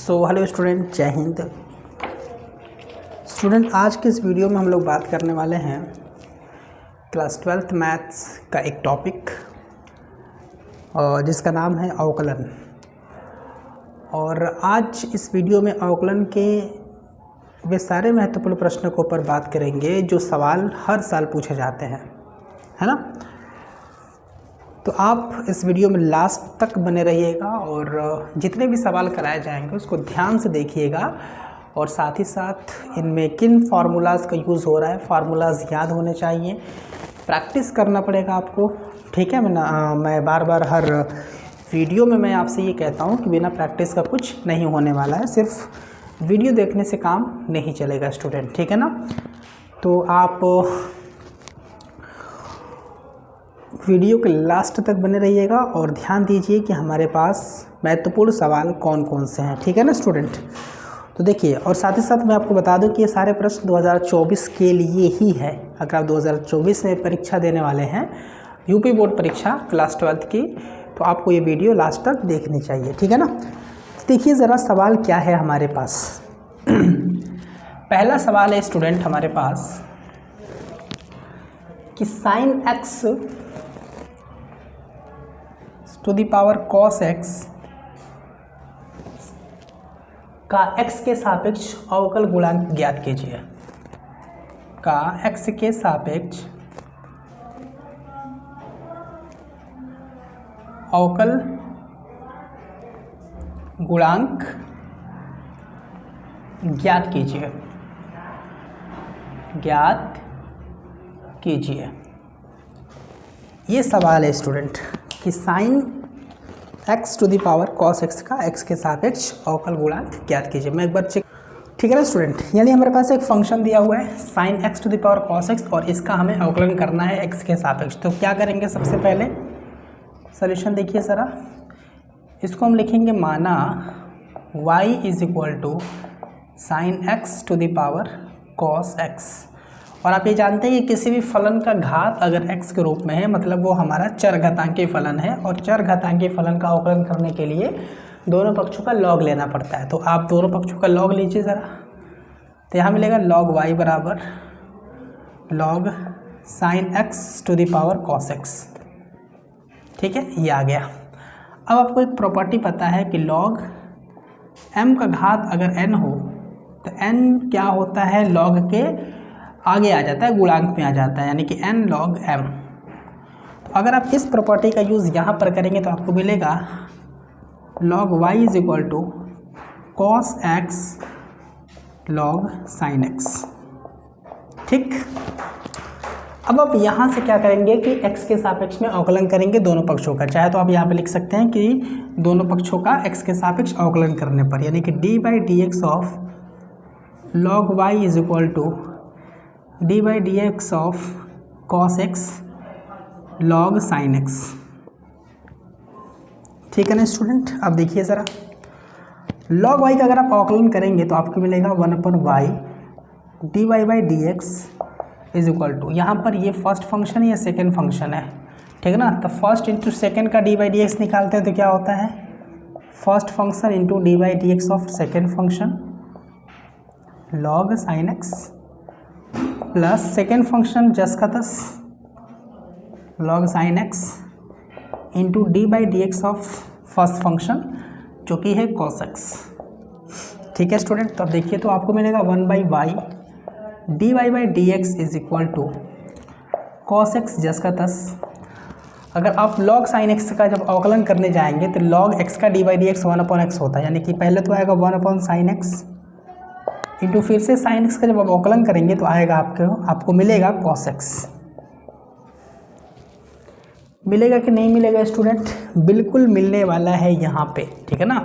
Hello student, जय Hind. Student, आज के इस वीडियो में हम लोग बात करने वाले हैं क्लास 12th मैथ्स का एक टॉपिक जिसका नाम है अवकलन। और आज इस वीडियो में अवकलन के वे सारे महत्वपूर्ण प्रश्नों के ऊपर बात करेंगे जो सवाल हर साल पूछे जाते हैं, है ना। तो आप इस वीडियो में लास्ट तक बने रहिएगा और जितने भी सवाल कराए जाएंगे उसको ध्यान से देखिएगा। और साथ ही साथ इनमें किन फार्मूलाज़ का यूज़ हो रहा है, फार्मूलाज़ याद होने चाहिए, प्रैक्टिस करना पड़ेगा आपको, ठीक है। मैं बार बार हर वीडियो में मैं आपसे ये कहता हूँ कि बिना प्रैक्टिस का कुछ नहीं होने वाला है। सिर्फ वीडियो देखने से काम नहीं चलेगा स्टूडेंट, ठीक है ना। तो आप वीडियो के लास्ट तक बने रहिएगा और ध्यान दीजिए कि हमारे पास महत्वपूर्ण सवाल कौन कौन से हैं, ठीक है ना स्टूडेंट। तो देखिए, और साथ ही साथ मैं आपको बता दूं कि ये सारे प्रश्न 2024 के लिए ही है। अगर आप 2024 में परीक्षा देने वाले हैं, यूपी बोर्ड परीक्षा क्लास 12th की, तो आपको ये वीडियो लास्ट तक देखनी चाहिए, ठीक है ना। तो देखिए ज़रा सवाल क्या है हमारे पास। पहला सवाल है स्टूडेंट हमारे पास कि sine x to the power cos x का x के सापेक्ष अवकल गुणांक ज्ञात कीजिए। का x के सापेक्ष अवकल गुणांक ज्ञात कीजिए, ज्ञात कीजिए। ये सवाल है स्टूडेंट कि sine x to the power cos x का x के सापेक्ष अवकल गुणांक ज्ञात कीजिए। मैं एक बार चेक, ठीक है ना स्टूडेंट। यानी हमारे पास एक फंक्शन दिया हुआ है sine x to the power cos x और इसका हमें अवकलन करना है x के सापेक्ष। तो क्या करेंगे, सबसे पहले सॉल्यूशन देखिए ज़रा। इसको हम लिखेंगे माना y is equal to sine x to the power cos x। और आप ये जानते हैं कि किसी भी फलन का घात अगर x के रूप में है मतलब वो हमारा चरघातांकी फलन है, और चरघातांकी फलन का अवकलन करने के लिए दोनों पक्षों का लॉग लेना पड़ता है। तो आप दोनों पक्षों का लॉग लीजिए ज़रा। तो यहाँ मिलेगा लॉग y बराबर log sine x to the power cos x, ठीक है, ये आ गया। अब आपको एक प्रॉपर्टी पता है कि लॉग m का घात अगर n हो तो n क्या होता है, लॉग के आगे आ जाता है, गुणांक में आ जाता है, यानी कि n log m। तो अगर आप इस प्रॉपर्टी का यूज़ यहाँ पर करेंगे तो आपको मिलेगा log y is equal to cos x log sin x, ठीक। अब आप यहाँ से क्या करेंगे कि x के सापेक्ष में अवकलन करेंगे दोनों पक्षों का। चाहे तो आप यहाँ पे लिख सकते हैं कि दोनों पक्षों का x के सापेक्ष अवकलन करने पर, यानी कि d by d x of log y is equal to d by d x of cos x log sine x, ठीक है ना स्टूडेंट। अब देखिए ज़रा, लॉग वाई का अगर आप अवकलन करेंगे तो आपको मिलेगा 1/y d y by d x is equal to, यहाँ पर ये फर्स्ट फंक्शन है, ये सेकेंड फंक्शन है, ठीक है ना। तो फर्स्ट इंटू सेकेंड का डी बाई डी एक्स निकालते हैं तो क्या होता है, first function into d by d x of second function log sine x plus second function जस का तस log sine x into d by d x of first function जो कि है कॉस एक्स, ठीक है स्टूडेंट। तो अब देखिए तो आपको मिलेगा 1/y d y by d x is equal to cos x जस का तस। अगर आप लॉग साइन एक्स का जब अवकलन करने जाएंगे तो लॉग एक्स का d by d x 1/x होता है, यानी कि पहले तो आएगा 1/sin x इंटू फिर से साइन एक्स का जब आप अवकलन करेंगे तो आएगा आपको मिलेगा कॉस एक्स। मिलेगा कि नहीं मिलेगा स्टूडेंट, बिल्कुल मिलने वाला है यहाँ पे, ठीक है ना।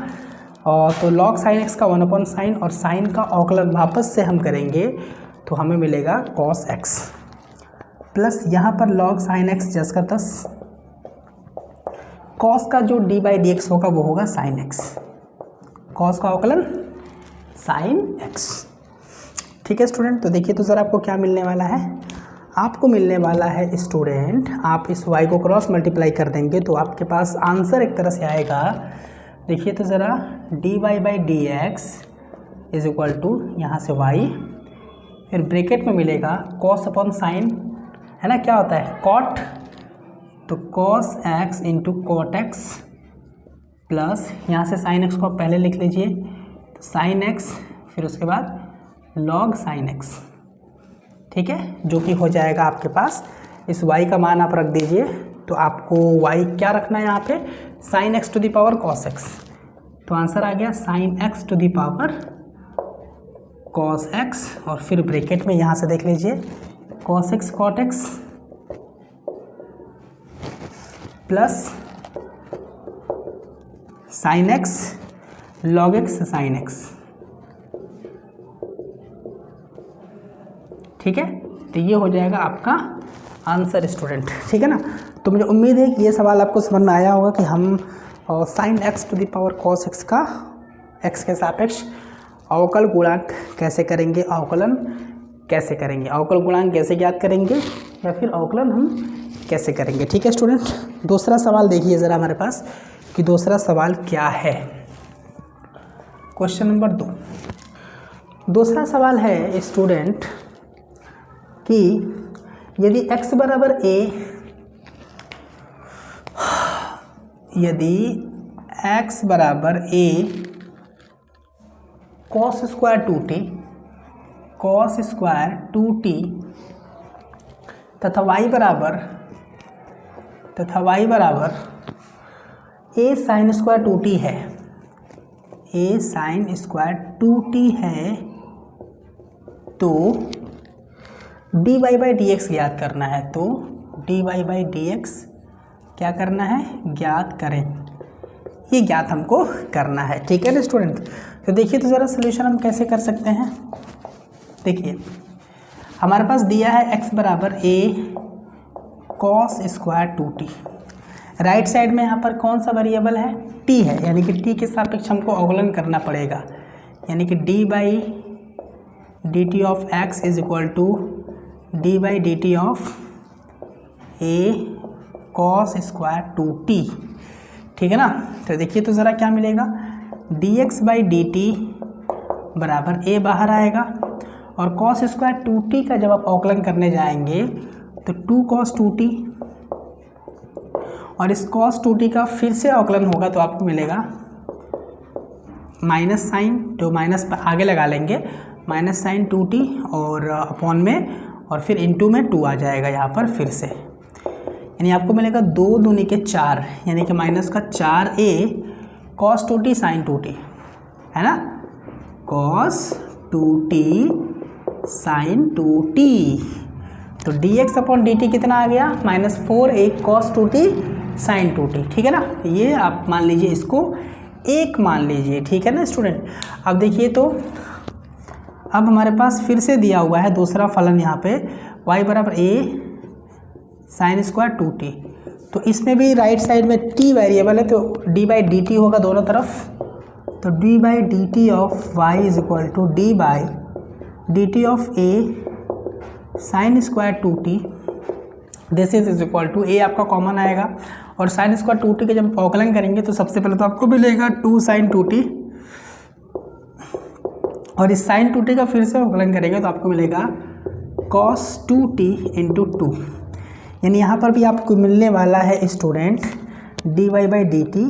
और तो लॉग साइन एक्स का 1/sin और साइन का अवकलन वापस से हम करेंगे तो हमें मिलेगा कॉस एक्स प्लस यहाँ पर लॉग साइन एक्स जस का तस कॉस का जो डी बाई डी एक्स होगा वो होगा साइन एक्स, कॉस का अवकलन साइन एक्स, ठीक है स्टूडेंट। तो देखिए तो ज़रा आपको क्या मिलने वाला है, आपको मिलने वाला है स्टूडेंट, आप इस y को क्रॉस मल्टीप्लाई कर देंगे तो आपके पास आंसर एक तरह से आएगा देखिए तो ज़रा dy by d x is equal to यहाँ से y, फिर ब्रैकेट में मिलेगा cos अपॉन साइन, है ना, क्या होता है cot, तो cos x into cot x plus यहाँ से साइन एक्स को आप पहले लिख लीजिए, तो साइन एक्स, फिर उसके बाद लॉग साइन एक्स, ठीक है, जो कि हो जाएगा आपके पास, इस y का मान आप रख दीजिए, तो आपको y क्या रखना है यहाँ पे, sine x to the power cos x, तो आंसर आ गया sine x to the power cos x, और फिर ब्रैकेट में यहाँ से देख लीजिए cos x cot x plus sine x log x sign x, ठीक है, तो ये हो जाएगा आपका आंसर स्टूडेंट, ठीक है ना। तो मुझे उम्मीद है कि ये सवाल आपको समझ में आया होगा कि हम sine x to the power cos x का x के सापेक्ष अवकल गुणांक कैसे करेंगे, अवकलन कैसे करेंगे, अवकल गुणांक कैसे ज्ञात करेंगे, या फिर अवकलन हम कैसे करेंगे, ठीक है स्टूडेंट। दूसरा सवाल देखिए ज़रा हमारे पास कि दूसरा सवाल क्या है। क्वेश्चन नंबर 2, दूसरा सवाल है स्टूडेंट कि यदि x बराबर a, यदि x बराबर a cos square 2t, cos square 2t तथा y बराबर a साइन स्क्वायर 2t है, a साइन स्क्वायर 2t है, तो dy बाई डी एक्स ज्ञात करना है, तो dy बाई डी एक्स क्या करना है, ज्ञात करें, ये ज्ञात हमको करना है, ठीक है ना स्टूडेंट। तो देखिए तो ज़रा सोल्यूशन हम कैसे कर सकते हैं। देखिए हमारे पास दिया है x बराबर a cos square 2t, right side में यहाँ पर कौन सा वेरिएबल है, t है, यानी कि t के सापेक्ष हमको अवकलन करना पड़ेगा, यानी कि d by d t of x is equal to d by d t of a cos square 2t, ठीक है ना। तो देखिए तो ज़रा क्या मिलेगा, dx बाई डी टी बराबर a बाहर आएगा, और cos स्क्वायर 2t का जब आप अवकलन करने जाएंगे तो 2 cos 2t, और इस cos 2t का फिर से अवकलन होगा तो आपको मिलेगा माइनस साइन, जो माइनस आगे लगा लेंगे, माइनस साइन 2t और अपॉन में, और फिर इनटू में 2 आ जाएगा यहाँ पर फिर से, यानी आपको मिलेगा 2 दूनी के 4, यानी कि माइनस का 4a cos 2t sign 2t, है ना, cos 2t साइन 2t, तो dx अपॉन dt कितना आ गया, -4a cos 2t sign 2t, ठीक है ना। ये आप मान लीजिए, इसको एक मान लीजिए, ठीक है ना स्टूडेंट। अब देखिए तो अब हमारे पास फिर से दिया हुआ है दूसरा फलन यहाँ पे y बराबर a साइन स्क्वायर 2t, तो इसमें भी राइट साइड में t वेरिएबल है, तो d बाई डी टी होगा दोनों तरफ, तो d by d t of y is equal to d by d t of a sine square 2t, this is equal to a आपका common आएगा, और साइन स्क्वायर 2t के जब अवकलन करेंगे तो सबसे पहले तो आपको मिलेगा 2 साइन 2t, और इस साइन 2t का फिर से अवकलन करेंगे तो आपको मिलेगा cos 2t इंटू 2, यानी यहाँ पर भी आपको मिलने वाला है student dy by d T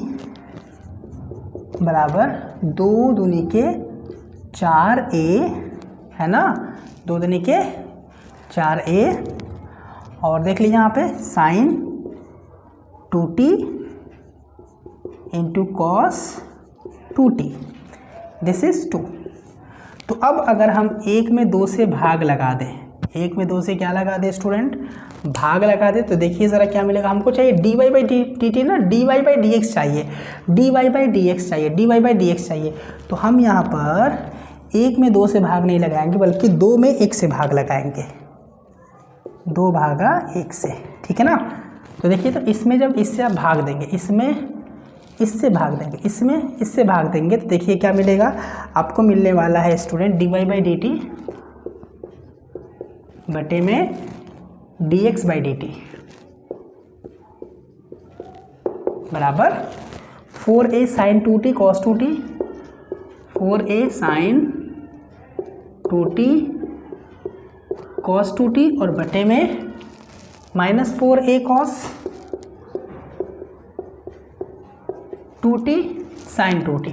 बराबर 2 दूनी के 4a, है ना, 2 दूनी के 4a, और देख लीजिए यहाँ पे sine 2t into cos 2t, this is 2। तो अब अगर हम 1 में 2 से भाग लगा दें, 1 में 2 से क्या लगा दें स्टूडेंट, भाग लगा दे, तो देखिए ज़रा क्या मिलेगा हमको, चाहिए dy बाई डी टी ना, dy बाई डी एक्स चाहिए, dy बाई डी एक्स चाहिए, dy बाई डी एक्स चाहिए, तो हम यहाँ पर 1 में 2 से भाग नहीं लगाएंगे बल्कि 2 में 1 से भाग लगाएंगे, 2 भागा 1 से, ठीक है ना। तो देखिए तो इसमें जब इससे आप भाग देंगे, इसमें इससे भाग देंगे, इसमें इससे भाग देंगे, तो देखिए क्या मिलेगा आपको, मिलने वाला है student dy by d T बटे में dx बाई डी टी बराबर 4a sign 2t cos 2t, 4a sign 2t cos 2t और बटे में minus 4a cos 2t sign 2t,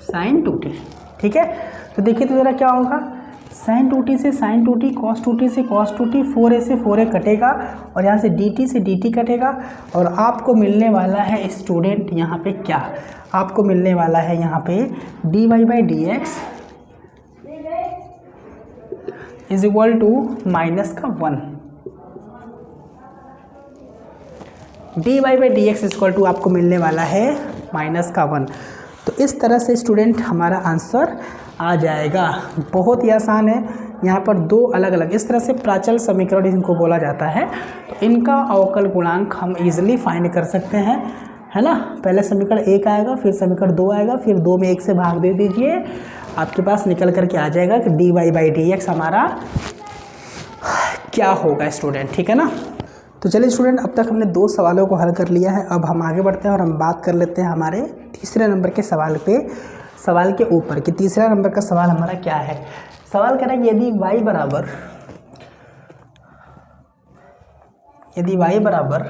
sign 2t। ठीक है, तो देखिए तो ज़रा क्या होगा, साइन 2t से साइन 2t, कॉस 2t से कॉस 2t, 4a से 4a कटेगा और यहाँ से dt से dt कटेगा और आपको मिलने वाला है स्टूडेंट यहाँ पे क्या, आपको मिलने वाला है यहाँ पे dy by d x is equal to minus का 1, dy by d x is equal to आपको मिलने वाला है माइनस का 1। तो इस तरह से स्टूडेंट हमारा आंसर आ जाएगा, बहुत ही आसान है। यहाँ पर दो अलग अलग इस तरह से प्राचल समीकरण इनको बोला जाता है, तो इनका अवकल गुणांक हम इजीली फाइंड कर सकते हैं, है ना। पहले समीकरण 1 आएगा, फिर समीकरण 2 आएगा, फिर 2 में 1 से भाग दे दीजिए, आपके पास निकल करके आ जाएगा कि dy बाई डी एक्स हमारा क्या होगा स्टूडेंट, ठीक है ना। तो चलिए स्टूडेंट, अब तक हमने 2 सवालों को हल कर लिया है। अब हम आगे बढ़ते हैं और हम बात कर लेते हैं हमारे तीसरे नंबर के सवाल पे, सवाल के ऊपर कि तीसरा नंबर का सवाल हमारा क्या है। सवाल कह रहा है यदि y बराबर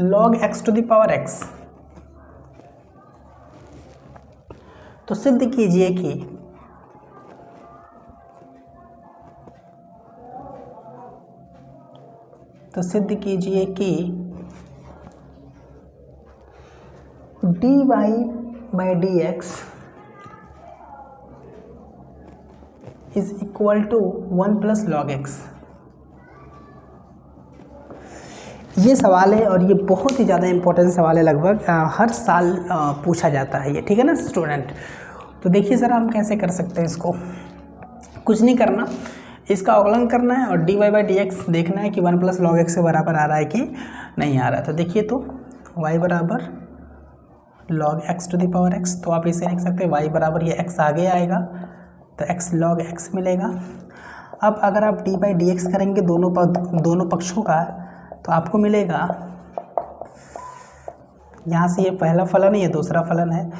log x to the power x, तो सिद्ध कीजिए कि dy by d x is equal to 1 plus log x. ये सवाल है और ये बहुत ही ज़्यादा इम्पोर्टेंट सवाल है, लगभग हर साल पूछा जाता है ये, ठीक है ना स्टूडेंट। तो देखिए ज़रा हम कैसे कर सकते हैं इसको, कुछ नहीं करना, इसका अवकलन करना है और dy बाई डी एक्स देखना है कि 1 प्लस लॉग एक्स के बराबर आ रहा है कि नहीं आ रहा है। तो देखिए, तो y बराबर log x to the power x, तो आप इसे लिख सकते हैं y बराबर ये x आगे आएगा तो x log x मिलेगा। अब अगर आप dy बाई डी एक्स करेंगे दोनों पक्षों का, तो आपको मिलेगा यहाँ से, ये पहला फलन है, ये दूसरा फलन है,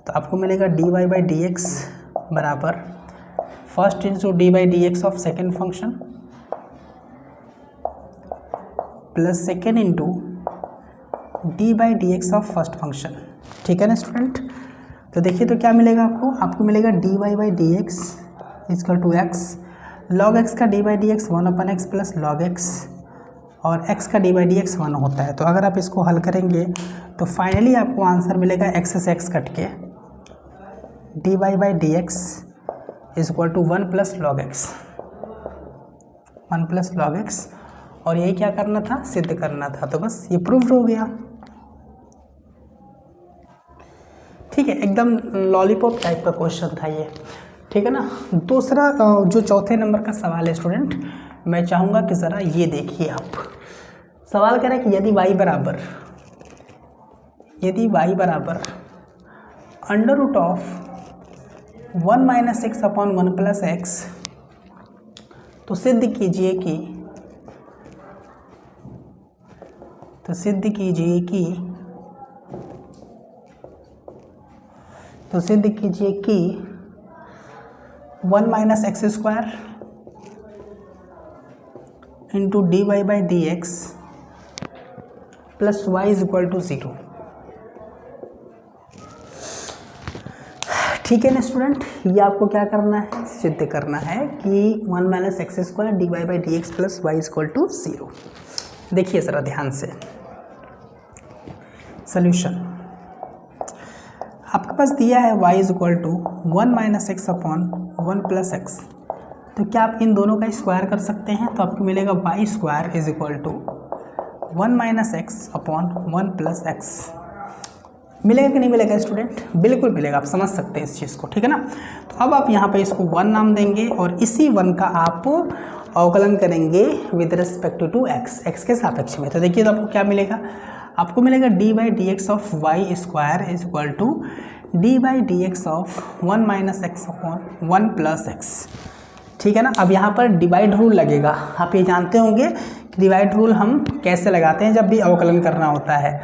तो आपको मिलेगा dy बाई डी एक्स बराबर first into d by d x of second function plus second into d by d x of first function, ठीक है ना स्टूडेंट। तो देखिए तो क्या मिलेगा आपको मिलेगा dy by d x equal to x, log x का d by d x 1/x plus log x, और x का डी बाई डी एक्स 1 होता है। तो अगर आप इसको हल करेंगे तो फाइनली आपको आंसर मिलेगा x से x कट के dy by d x is equal to 1 plus log x, 1 plus log x, और यही क्या करना था, सिद्ध करना था। तो बस ये प्रूव्ड हो गया, ठीक है, एकदम लॉलीपॉप टाइप का क्वेश्चन था ये, ठीक है ना। दूसरा जो चौथे नंबर का सवाल है स्टूडेंट, मैं चाहूँगा कि ज़रा ये देखिए आप। सवाल कह रहा है कि यदि y बराबर under root of 1 minus x upon 1 plus x, तो सिद्ध कीजिए कि 1 minus x square into d y by d x plus y is equal to 0, ठीक है ना स्टूडेंट। ये आपको क्या करना है, सिद्ध करना है कि 1 minus x square d y by d x plus y is equal to 0। देखिए ज़रा ध्यान से सॉल्यूशन, आपके पास दिया है y is equal to 1 minus x upon 1 plus x, तो क्या आप इन दोनों का स्क्वायर कर सकते हैं। तो आपको मिलेगा y square is equal to 1 minus x upon 1 plus x. मिलेगा कि नहीं मिलेगा स्टूडेंट, बिल्कुल मिलेगा, आप समझ सकते हैं इस चीज़ को, ठीक है ना। तो अब आप यहाँ पे इसको 1 नाम देंगे और इसी 1 का आप अवकलन करेंगे विद रिस्पेक्ट टू x के सापेक्ष में। तो देखिए तो आपको क्या मिलेगा, आपको मिलेगा d by d x of y square is equal to d by d x of 1 minus x upon 1 plus x, ठीक है ना। अब यहाँ पर डिवाइड रूल लगेगा, आप ये जानते होंगे कि डिवाइड रूल हम कैसे लगाते हैं जब भी अवकलन करना होता है।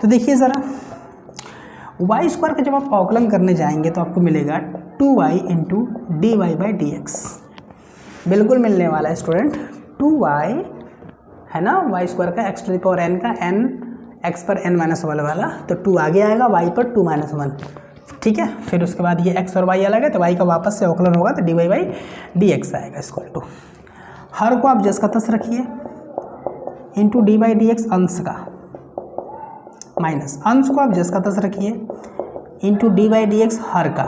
तो तो देखिए ज़रा, वाई स्क्वायर का जब आप अवकलन करने जाएंगे तो आपको मिलेगा 2y into d y by d x, बिल्कुल मिलने वाला है स्टूडेंट। 2y है ना, वाई स्क्वायर का x to the power n का n x पर n माइनस वन वाला, तो 2 आगे आएगा y पर 2 माइनस वन, ठीक है। फिर उसके बाद ये x और y अलग है तो y का वापस से अवकलन होगा तो d y by d x आएगा इक्वल टू, हर को आप जस का तस रखिए, into d by d x अंश का, माइनस अंश को आप जस का तस रखिए, into d by d x हर का,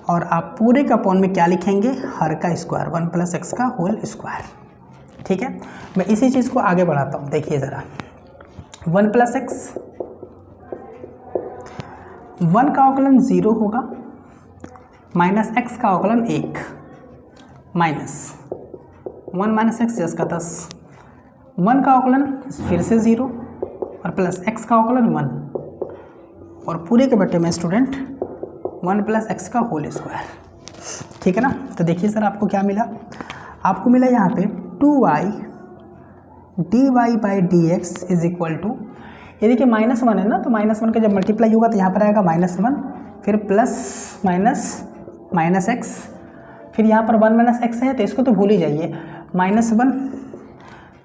और आप पूरे का अपॉन में क्या लिखेंगे, हर का स्क्वायर, 1 प्लस एक्स का होल स्क्वायर, ठीक है। मैं इसी चीज़ को आगे बढ़ाता हूँ, देखिए ज़रा, 1 प्लस एक्स, 1 का अवकलन 0 होगा, माइनस एक्स का अवकलन 1, माइनस 1 माइनस एक्स जस का तस, 1 का अवकलन फिर से 0 और प्लस एक्स का अवकलन 1, और पूरे के बटे में स्टूडेंट 1 प्लस एक्स का होल स्क्वायर, ठीक है ना। तो देखिए सर आपको क्या मिला, आपको मिला यहाँ पे 2y d y by d x is equal to, ये देखिए -1 है ना, तो -1 का जब मल्टीप्लाई होगा तो यहाँ पर आएगा -1, फिर प्लस माइनस माइनस एक्स, फिर यहाँ पर 1 माइनस एक्स है तो इसको तो भूल ही जाइए, -1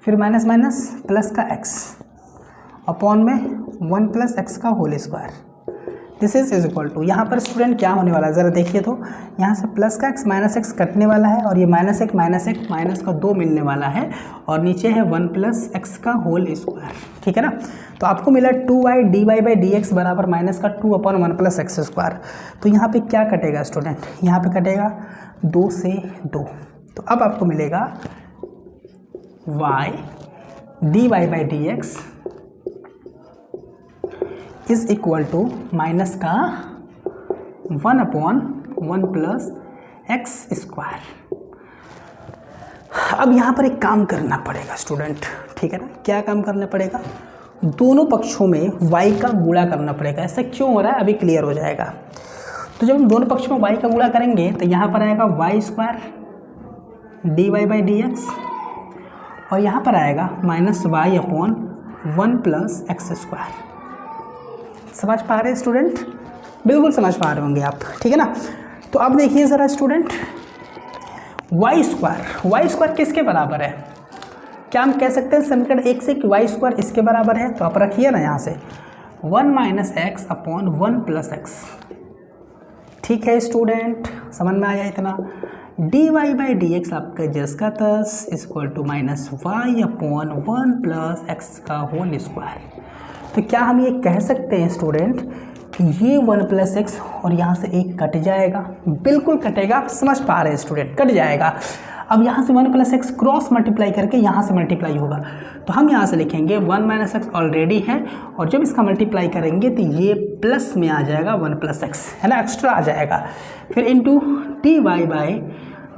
फिर माइनस माइनस प्लस का x अपॉन में 1 प्लस एक्स का whole square, this is equal to, यहाँ पर स्टूडेंट क्या होने वाला है ज़रा देखिए, तो यहाँ से प्लस का x माइनस एक्स कटने वाला है और ये माइनस एक माइनस का 2 मिलने वाला है, और नीचे है 1 प्लस एक्स का होल स्क्वायर, ठीक है ना। तो आपको मिला 2y d y by d x बराबर माइनस का 2 अपॉन 1 प्लस एक्स स्क्वायर। तो यहाँ पे क्या कटेगा स्टूडेंट, यहाँ पे कटेगा 2 से 2, तो अब आपको मिलेगा y d y by d x is equal to minus का 1 अपॉन 1 प्लस एक्स स्क्वायर। अब यहाँ पर एक काम करना पड़ेगा स्टूडेंट, ठीक है ना, क्या काम करना पड़ेगा, दोनों पक्षों में y का गुणा करना पड़ेगा। ऐसा क्यों हो रहा है अभी क्लियर हो जाएगा। तो जब हम दोनों पक्षों में y का गुणा करेंगे तो यहाँ पर आएगा y square d y by d x, और यहाँ पर आएगा minus y upon 1 plus x square. समझ पा रहे हैं स्टूडेंट, बिल्कुल समझ पा रहे होंगे आप, ठीक है ना। तो अब देखिए ज़रा स्टूडेंट, वाई स्क्वायर किसके बराबर है, क्या हम कह सकते हैं समीकरण 1 से कि वाई स्क्वायर इसके बराबर है, तो आप रखिए ना यहाँ से 1 minus x upon 1 plus x, ठीक है स्टूडेंट, समझ में आया इतना। D y by d x आपका जस का तस equal to minus y upon 1 plus x का होल स्क्वायर। तो क्या हम ये कह सकते हैं स्टूडेंट कि ये 1 प्लस एक्स और यहाँ से 1 कट जाएगा, बिल्कुल कटेगा, आप समझ पा रहे हैं स्टूडेंट, कट जाएगा। अब यहाँ से 1 प्लस एक्स क्रॉस मल्टीप्लाई करके यहाँ से मल्टीप्लाई होगा, तो हम यहाँ से लिखेंगे 1 माइनस एक्स ऑलरेडी है, और जब इसका मल्टीप्लाई करेंगे तो ये प्लस में आ जाएगा 1 प्लस एक्स, है ना, एक्स्ट्रा आ जाएगा, फिर into d y by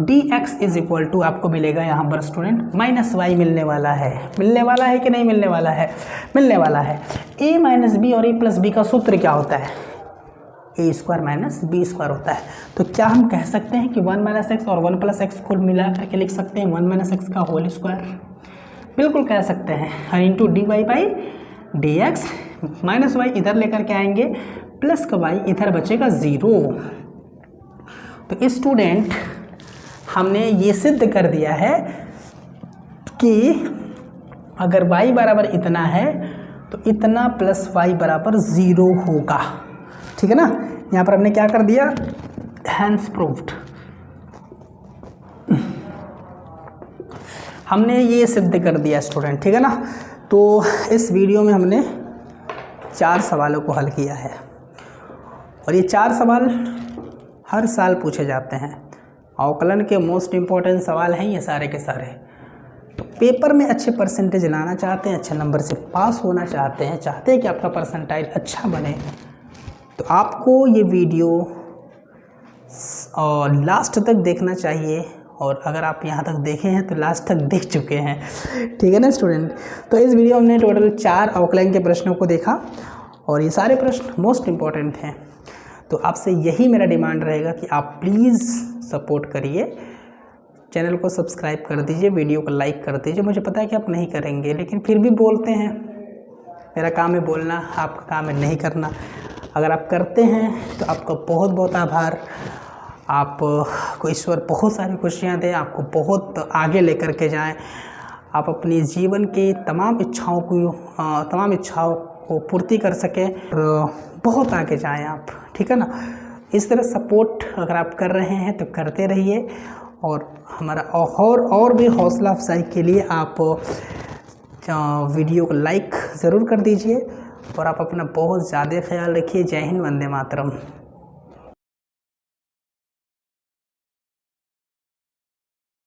d x is equal to आपको मिलेगा यहाँ पर स्टूडेंट माइनस वाई मिलने वाला है कि नहीं मिलने वाला है, मिलने वाला है। a माइनस बी और a प्लस बी का सूत्र क्या होता है, ए स्क्वायर माइनस बी स्क्वायर होता है। तो क्या हम कह सकते हैं कि 1 माइनस एक्स और 1 प्लस एक्स को मिला करके लिख सकते हैं 1 माइनस एक्स का होल स्क्वायर, बिल्कुल कह सकते हैं, और into d y by d x, minus y इधर लेकर के आएंगे, प्लस का वाई इधर बचेगा 0। तो स्टूडेंट हमने ये सिद्ध कर दिया है कि अगर y बराबर इतना है तो इतना प्लस y बराबर 0 होगा, ठीक है ना। यहाँ पर हमने क्या कर दिया, हैंस प्रूव्ड, हमने ये सिद्ध कर दिया स्टूडेंट, ठीक है ना। तो इस वीडियो में हमने 4 सवालों को हल किया है, और ये 4 सवाल हर साल पूछे जाते हैं, अवकलन के मोस्ट इम्पॉर्टेंट सवाल हैं ये सारे के सारे। तो पेपर में अच्छे परसेंटेज लाना चाहते हैं, अच्छे नंबर से पास होना चाहते हैं कि आपका परसेंटाइल अच्छा बने, तो आपको ये वीडियो लास्ट तक देखना चाहिए, और अगर आप यहाँ तक देखे हैं तो लास्ट तक देख चुके हैं, ठीक है ना स्टूडेंट। तो इस वीडियो में हमने टोटल 4 अवकलन के प्रश्नों को देखा, और ये सारे प्रश्न मोस्ट इम्पॉर्टेंट हैं। तो आपसे यही मेरा डिमांड रहेगा कि आप प्लीज़ सपोर्ट करिए, चैनल को सब्सक्राइब कर दीजिए, वीडियो को लाइक कर दीजिए। मुझे पता है कि आप नहीं करेंगे, लेकिन फिर भी बोलते हैं, मेरा काम है बोलना, आपका काम है नहीं करना। अगर आप करते हैं तो आपका बहुत बहुत आभार। आपको ईश्वर बहुत सारी खुशियाँ दे, आपको बहुत आगे लेकर के जाएं, आप अपनी जीवन की तमाम इच्छाओं को पूर्ति कर सकें और बहुत आगे जाएं आप, ठीक है ना। इस तरह सपोर्ट अगर आप कर रहे हैं तो करते रहिए, और हमारा और भी हौसला अफजाई के लिए आप वीडियो को लाइक ज़रूर कर दीजिए, और आप अपना बहुत ज़्यादा ख्याल रखिए। जय हिंद, वंदे मातरम।